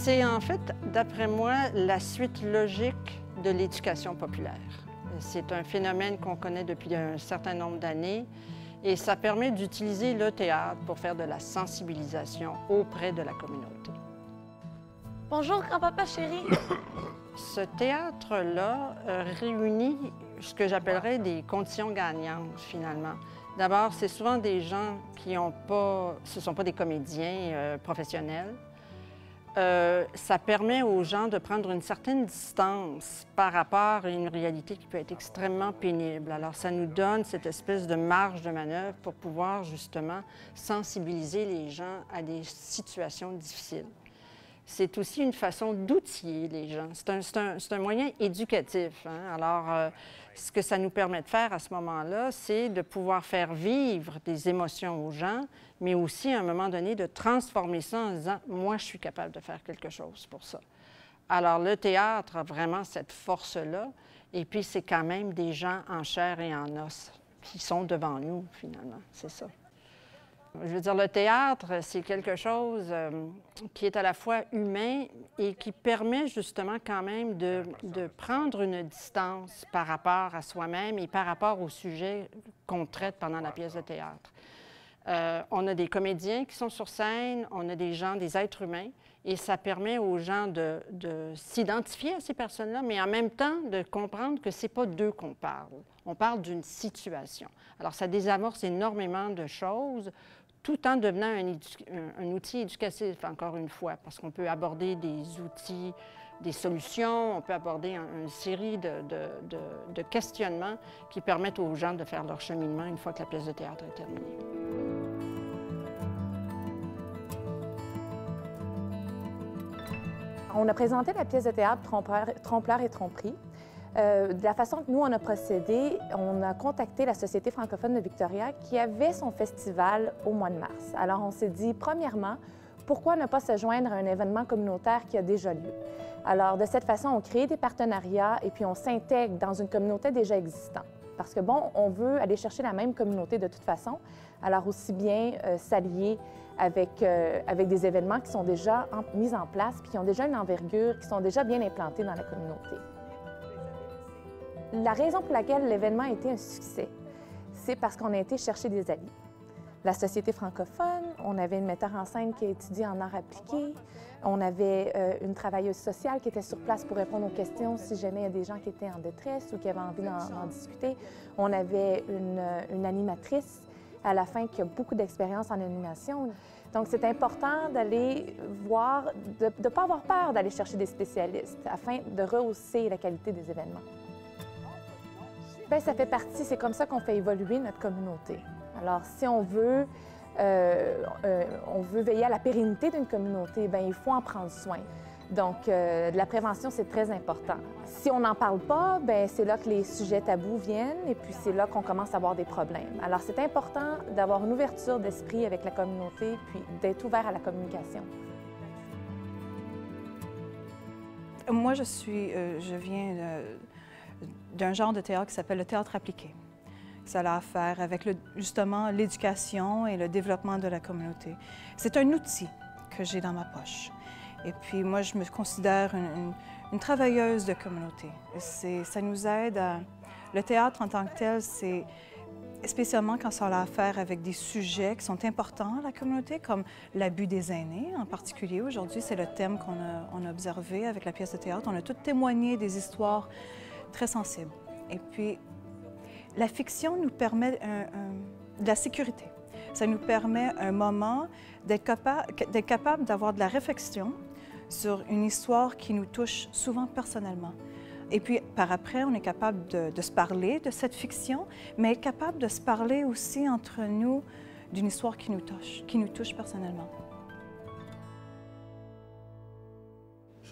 C'est en fait, d'après moi, la suite logique de l'éducation populaire. C'est un phénomène qu'on connaît depuis un certain nombre d'années et ça permet d'utiliser le théâtre pour faire de la sensibilisation auprès de la communauté. Bonjour, grand-papa chéri! Ce théâtre-là réunit ce que j'appellerais des conditions gagnantes, finalement. D'abord, c'est souvent des gens qui n'ont pas... Ce ne sont pas des comédiens professionnels. Ça permet aux gens de prendre une certaine distance par rapport à une réalité qui peut être extrêmement pénible. Alors, ça nous donne cette espèce de marge de manœuvre pour pouvoir, justement, sensibiliser les gens à des situations difficiles. C'est aussi une façon d'outiller les gens. C'est un moyen éducatif, hein? Alors, ce que ça nous permet de faire à ce moment-là, c'est de pouvoir faire vivre des émotions aux gens, mais aussi, à un moment donné, de transformer ça en disant « moi, je suis capable de faire quelque chose pour ça ». Alors, le théâtre a vraiment cette force-là, et puis c'est quand même des gens en chair et en os qui sont devant nous, finalement, c'est ça. Je veux dire, le théâtre, c'est quelque chose qui est à la fois humain et qui permet justement quand même de prendre une distance par rapport à soi-même et par rapport au sujet qu'on traite pendant la pièce de théâtre. On a des comédiens qui sont sur scène, on a des gens, des êtres humains, et ça permet aux gens de s'identifier à ces personnes-là, mais en même temps de comprendre que c'est pas d'eux qu'on parle. On parle d'une situation. Alors, ça désamorce énormément de choses, tout en devenant un outil éducatif, encore une fois, parce qu'on peut aborder des outils, des solutions, on peut aborder une série de questionnements qui permettent aux gens de faire leur cheminement une fois que la pièce de théâtre est terminée. On a présenté la pièce de théâtre Trompleur et tromperie. De la façon que nous, on a procédé, on a contacté la Société francophone de Victoria qui avait son festival au mois de mars. Alors, on s'est dit, premièrement, pourquoi ne pas se joindre à un événement communautaire qui a déjà lieu? Alors, de cette façon, on crée des partenariats et puis on s'intègre dans une communauté déjà existante. Parce que, bon, on veut aller chercher la même communauté de toute façon, alors aussi bien s'allier avec des événements qui sont déjà mis en place puis qui ont déjà une envergure, qui sont déjà bien implantés dans la communauté. La raison pour laquelle l'événement a été un succès, c'est parce qu'on a été chercher des alliés. La Société francophone, on avait une metteur en scène qui a étudié en arts appliqués, on avait une travailleuse sociale qui était sur place pour répondre aux questions si jamais il y a des gens qui étaient en détresse ou qui avaient envie d'en discuter. On avait une animatrice à la fin qui a beaucoup d'expérience en animation. Donc, c'est important d'aller voir, de ne pas avoir peur d'aller chercher des spécialistes afin de rehausser la qualité des événements. Bien, ça fait partie, c'est comme ça qu'on fait évoluer notre communauté. Alors, si on veut veiller à la pérennité d'une communauté, bien, il faut en prendre soin. Donc, la prévention, c'est très important. Si on n'en parle pas, bien, c'est là que les sujets tabous viennent et puis c'est là qu'on commence à avoir des problèmes. Alors, c'est important d'avoir une ouverture d'esprit avec la communauté puis d'être ouvert à la communication. Moi, je viens d'un genre de théâtre qui s'appelle le théâtre appliqué. Ça a à faire avec justement l'éducation et le développement de la communauté. C'est un outil que j'ai dans ma poche. Et puis moi, je me considère une travailleuse de communauté. Ça nous aide à... Le théâtre en tant que tel, c'est spécialement quand ça a à faire avec des sujets qui sont importants à la communauté, comme l'abus des aînés en particulier. Aujourd'hui, c'est le thème qu'on a observé avec la pièce de théâtre. On a tout témoigné des histoires très sensibles. Et puis, la fiction nous permet de la sécurité. Ça nous permet un moment d'être capable d'avoir de la réflexion sur une histoire qui nous touche souvent personnellement. Et puis, par après, on est capable de se parler de cette fiction, mais être capable de se parler aussi entre nous d'une histoire qui nous touche personnellement.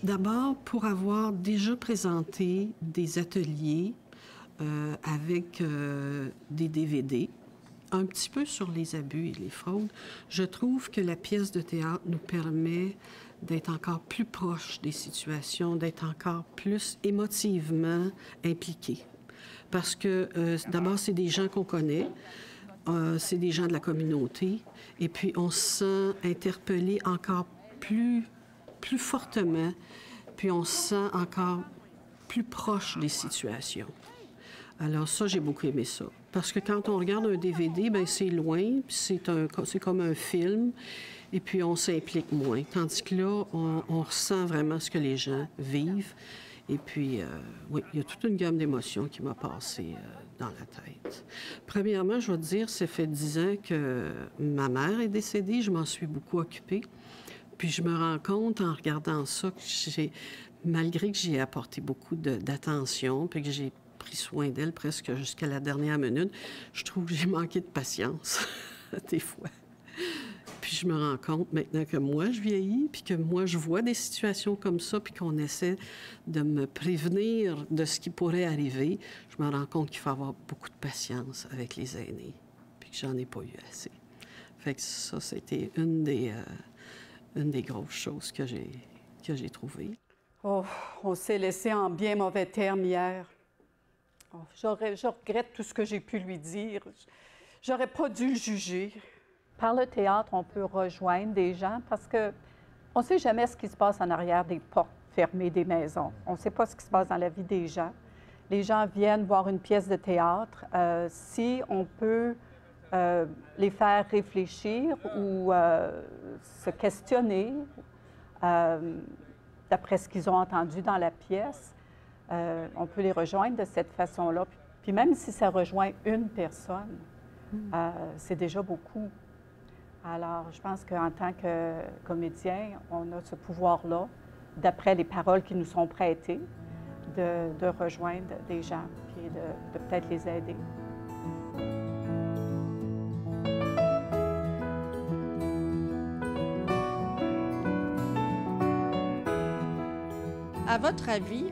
D'abord, pour avoir déjà présenté des ateliers avec des DVD, un petit peu sur les abus et les fraudes, je trouve que la pièce de théâtre nous permet d'être encore plus proche des situations, d'être encore plus émotivement impliqués. Parce que, d'abord, c'est des gens qu'on connaît, c'est des gens de la communauté, et puis on se sent interpellé encore plus plus fortement, puis on se sent encore plus proche des situations. Alors ça, j'ai beaucoup aimé ça. Parce que quand on regarde un DVD, bien, c'est loin, puis c'est comme un film, et puis on s'implique moins. Tandis que là, on ressent vraiment ce que les gens vivent. Et puis, oui, il y a toute une gamme d'émotions qui m'a passé dans la tête. Premièrement, je vais te dire, ça fait 10 ans que ma mère est décédée. Je m'en suis beaucoup occupée. Puis je me rends compte, en regardant ça, que malgré que j'y ai apporté beaucoup d'attention, puis que j'ai pris soin d'elle presque jusqu'à la dernière minute, je trouve que j'ai manqué de patience, des fois. Puis je me rends compte maintenant que moi, je vieillis, puis que moi, je vois des situations comme ça, puis qu'on essaie de me prévenir de ce qui pourrait arriver. Je me rends compte qu'il faut avoir beaucoup de patience avec les aînés, puis que j'en ai pas eu assez. Fait que ça, c'était une des grosses choses que j'ai trouvées. Oh, on s'est laissé en bien mauvais termes hier. Oh, je regrette tout ce que j'ai pu lui dire. J'aurais pas dû le juger. Par le théâtre, on peut rejoindre des gens parce qu'on ne sait jamais ce qui se passe en arrière des portes fermées des maisons. On ne sait pas ce qui se passe dans la vie des gens. Les gens viennent voir une pièce de théâtre. Si on peut les faire réfléchir ou se questionner d'après ce qu'ils ont entendu dans la pièce, on peut les rejoindre de cette façon-là. Puis même si ça rejoint une personne, c'est déjà beaucoup. Alors, je pense qu'en tant que comédien, on a ce pouvoir-là, d'après les paroles qui nous sont prêtées, de rejoindre des gens et de peut-être les aider. À votre avis,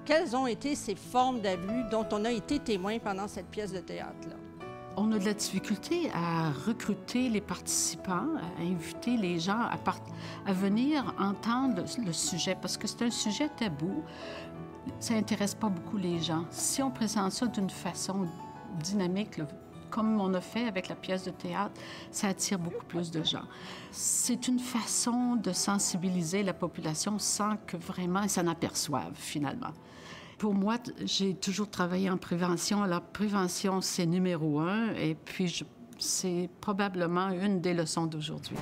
quelles ont été ces formes d'abus dont on a été témoin pendant cette pièce de théâtre-là? On a de la difficulté à recruter les participants, à inviter les gens à venir entendre le sujet, parce que c'est un sujet tabou. Ça n'intéresse pas beaucoup les gens. Si on présente ça d'une façon dynamique, là, comme on a fait avec la pièce de théâtre, ça attire beaucoup plus de gens. C'est une façon de sensibiliser la population sans que vraiment ils s'en aperçoivent, finalement. Pour moi, j'ai toujours travaillé en prévention. Alors, prévention, c'est numéro 1. Et puis, c'est probablement une des leçons d'aujourd'hui.